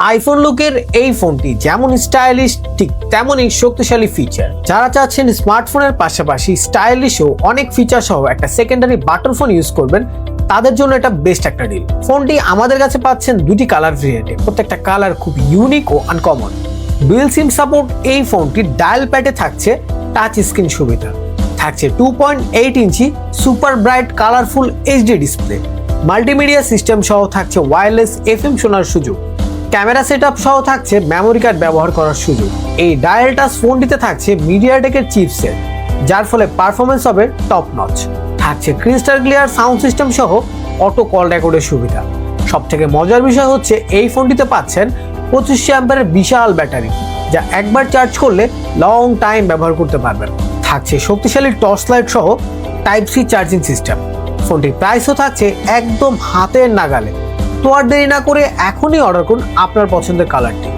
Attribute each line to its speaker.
Speaker 1: IPhone লুকের এই ফোনটি যেমন স্টাইলিশ ঠিক তেমনই শক্তিশালী ফিচার। যারা চাচ্ছেন স্মার্টফোনের পাশাপাশি স্টাইলিশ ও অনেক ফিচার সহ একটা সেকেন্ডারি বাটন ফোন ইউজ করবেন, তাদের জন্য এটা বেস্ট একটা ডিল। ফোনটি আমাদের কাছে পাচ্ছেন দুটি কালার ভেরিয়েন্টে, প্রত্যেকটা কালার খুব ইউনিক ও আনকমন। ডুয়েল সিম সাপোর্ট এই ফোনটি ডায়াল প্যাডে থাকছে টাচ স্ক্রিন সুবিধা, থাকছে 2.8 inch super bright colourful HD display, multimedia system সহ থাকছে ওয়্যারলেস এফএম শোনার সুযোগ, ক্যামেরা সেটআপ সহ থাকছে মেমোরি কার্ড ব্যবহার করার সুযোগ। এই ডায়াল টাচ ফোনটিতে থাকছে মিডিয়াটেকের চিপসেট, যার ফলে পারফরমেন্স হবে টপ নচ। থাকছে ক্রিস্টাল ক্লিয়ার সাউন্ড সিস্টেম সহ অটো কল রেকর্ডের সুবিধা। সবথেকে মজার বিষয় হচ্ছে এই ফোনটিতে পাচ্ছেন 2500 অ্যাম্পিয়ারের বিশাল ব্যাটারি, যা একবার চার্জ করলে লং টাইম ব্যবহার করতে পারবেন। থাকছে শক্তিশালী টর্চ লাইট সহ টাইপ সি চার্জিং সিস্টেম। ফোনটির প্রাইসও থাকছে একদম হাতের নাগালে। তো আর দেরি না করে এখনই অর্ডার করুন আপনার পছন্দের কালারটি।